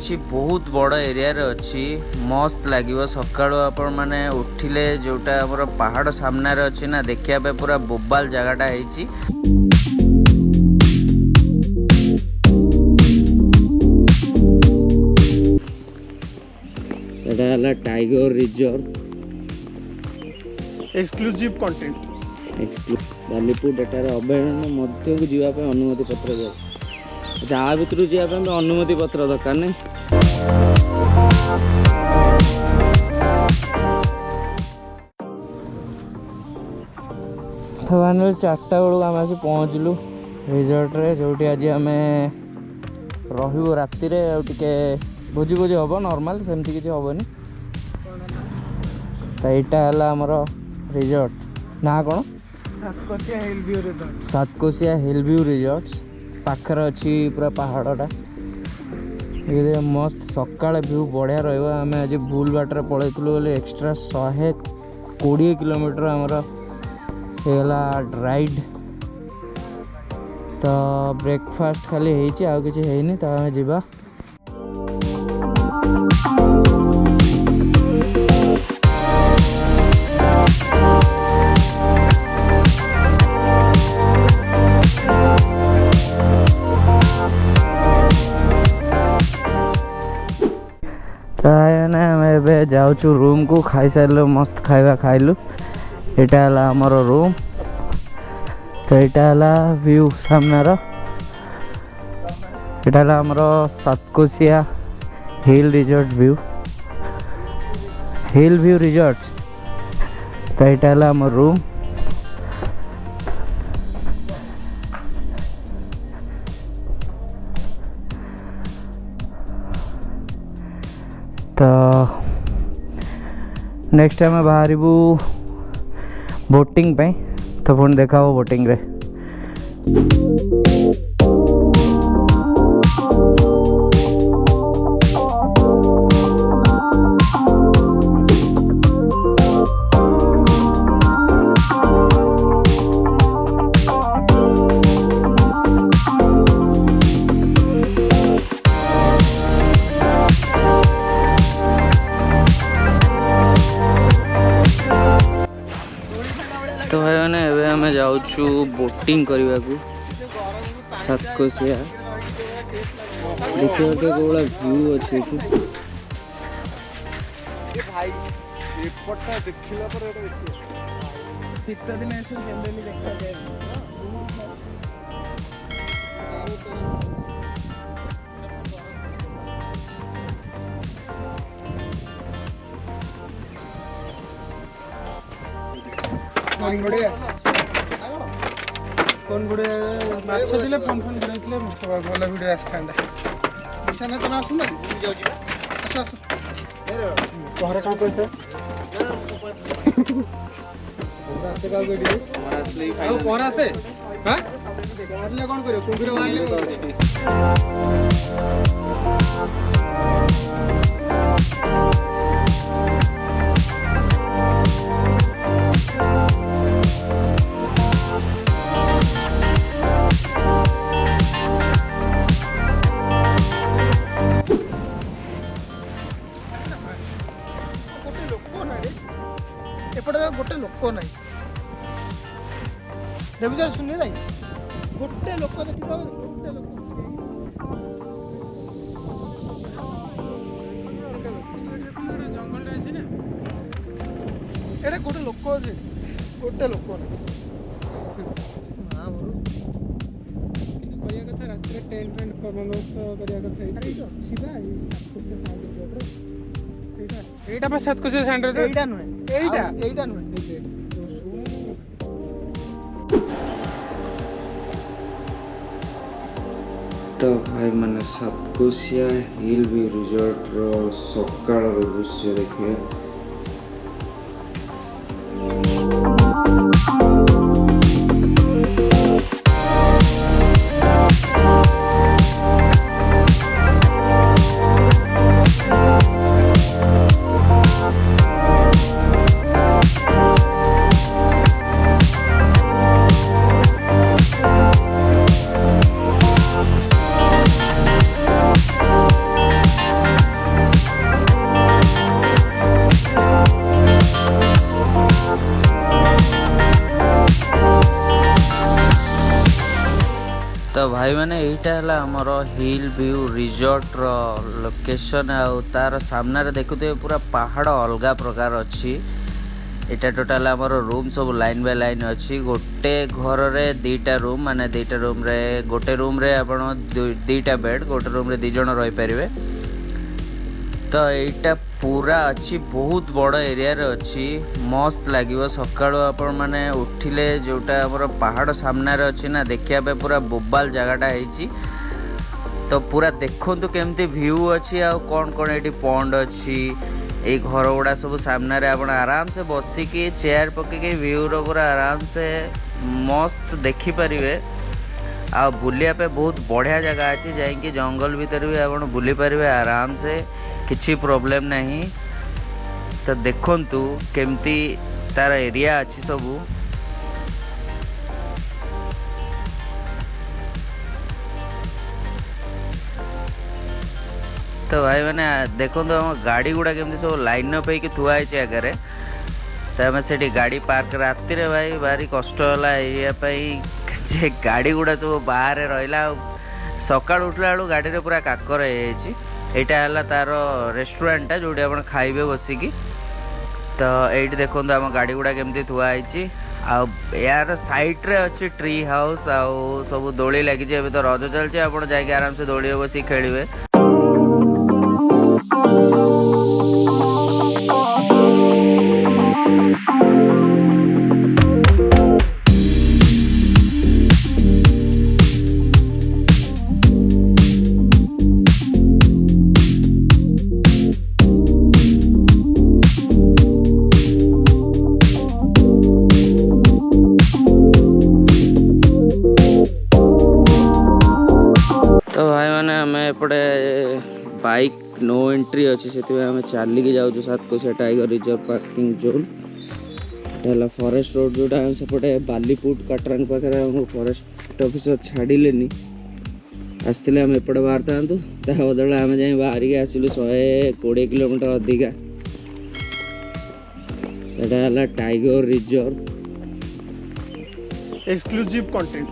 अच्छी बहुत बड़ एरिया रे अच्छी मस्त लगे सकाळु आपण माने उठिले जोटा हमर पहाड़ सामने रे अच्छी ना देखिया पे पूरा बोबाल जगहटा ହେଇची। एटा हला tiger reserve exclusive content Balipur एटार अभयारण्य मध्य को जीवा पे अनुमति पत्र दे जहाँ भितर जावाई अनुमति पत्र दरकार नहीं। फाइनल 4टा बेलू आम आसी पहुँचलु रिजॉर्ट रे जो आज आम रही राति टे भोजी भोजी हम नॉर्मल सेमती किसी हेनी। तो यहाँ आमर रिजॉर्ट ना कौन सातकोशिया हिल व्यू रिजॉर्ट्स पाखर अच्छी पूरा पहाड़टा ये मस्त सकाळ व्यू बढ़िया रही। आज भूल बाटर पलैलु बोले एक्सट्रा 120 किलोमीटर आमर होगा राइड। तो ब्रेकफास्ट खाली होती आउ किसी है तो आम जा जाऊँ रूम को खाई सारे मस्त खाଇବା खाइलु। यहाँ आमर रूम तो यहाँ व्यू सामनार यहाँ आमर Satkosia hill resort view hill view resorts. तो यहाँ आमर रूम तो नेक्स्ट टाइम बाहर बोटिंग पे तो पुणी देखा हो बोटिंग रे। तो भाई मैंने एवं आम जाऊँ बोटिंग करने को सातकोशिया देखिए तो कौन व्यू अच्छे कौन गुड़े माछ दिले फोन फोन गुड़े भल भिडियो आसता निशाना तुम आसुना आस आस घर कौन कैसे पहरा से बाहर कौन कर कुंभीर बाहर गोटे लोक ना देखुच सुनी ना गोटे लोक देखी गोटे लोक जंगल अच्छे ना एटा गोटे लोक अच्छे गोटे लोक कहया कथा रात टेंट फेंट बंदोबस्त करवा कथा सातकोशिया सेंटर एटा नुहे एटा नुहे तो भाई मैंने सातकोशिया हिल व्यू रिजॉर्ट रो सकाळ दृश्य देखिए। तो भाई मैंने यहीटा है आमर हिल व्यू रिजॉर्ट रो लोकेशन आउ तार सामने देखुए पूरा पहाड़ अलग प्रकार अच्छी। एटा टोटाल आमर रूम सब लाइन बाय लाइन अच्छी। गोटे घर रे दीटा रूम माने दीटा रूम रे गोटे रूम रे आपण दीटा बेड गोटे रूम रे दी जण रही पारिबे। तो एटा पूरा अच्छी बहुत बड़ एरिया रे अच्छी मस्त लागिवो। सकाळो आपण माने उठिले जोटा हमर पहाड़ सामने रे अच्छी ना देखिया पे पूरा बोबाल जगहटा ହେଇची। तो पूरा देखंतु केमती व्यू अच्छी आ कोन कोन एटी पॉन्ड अच्छी। ए घर गुड़ा सब सामने रे आपण आराम से बसिकी चेयर पके व्यू रो पूरा आराम से मस्त देखि परिवे। आ बुलिया पे बहुत बढ़िया जगह अच्छी जाइए जंगल भीतर भी आप बुली पारे आराम से किसी प्रॉब्लम नहीं। तो देखंतु केमती तार एरिया अच्छी सबू। तो भाई मैंने देखो हम गाड़ी गुड़ा केमती सब लाइन अप होकर थुआ है आगे। तो आम से गाड़ी पार्क राति रे भाई भारी कष्ट है ये गाड़ी गुड़ा सब बाहर रहा। सका उठला बेलू गाड़ी रे पूरा काकर यहाँ है तार रेस्टोरेंटा जो आप खाइबे बसिकी। तो ये देखो आम गाड़ी गुड़ा केमती थुआई यार साइड रे अच्छी ट्री हाउस आउ सब दोली लगी। तो रज चलती आप जाके आराम से दोली बस खेलिए। तो भाई मैंने आम एपटे बाइक नो एंट्री अच्छी से आम चलिकी जाऊँ सातकोशिया टाइगर रिजर्व पार्किंग जोन। है फॉरेस्ट रोड जोटा सेपटे बालीपुट काटरान पाखे फॉरेस्ट ऑफिसर छाड़िले आसते आम एपटे बाहर था बदल आम जाए बाहर के आसलु 120 किलोमीटर अधिका। है टाइगर रिजर्व एक्सक्लूसिव कंटेंट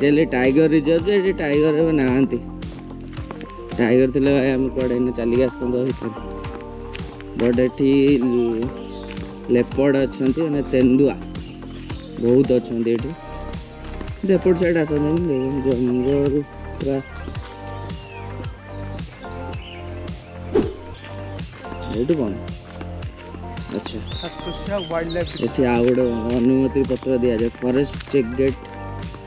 चलिए टाइगर रिजर्व ये टाइगर नहांती टाइगर थे भाई आम कड़े चलिए आसता भर बट ये लेपर्ड अच्छा तेंदुआ बहुत अच्छा ये एपट साइड आस जंगल पूरा ये कौन अच्छा ये आ गए अनुमति पत्र दि जाए फॉरेस्ट चेक गेट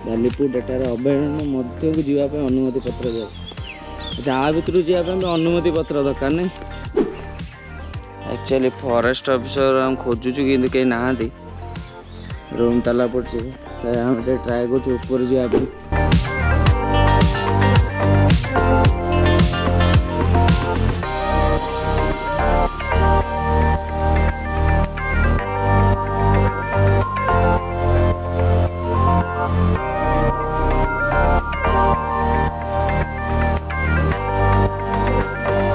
बालीपुर एटार अभयारण्य मध्य को जावाई अनुमति पत्र दिया। अच्छा आ भर जावाई अनुमति पत्र दरकार नहीं। एक्चुअली फॉरेस्ट ऑफिसर हम खोजुचु कि कहीं ना रूम ताला पड़े ट्राए कर ऊपर जावाई।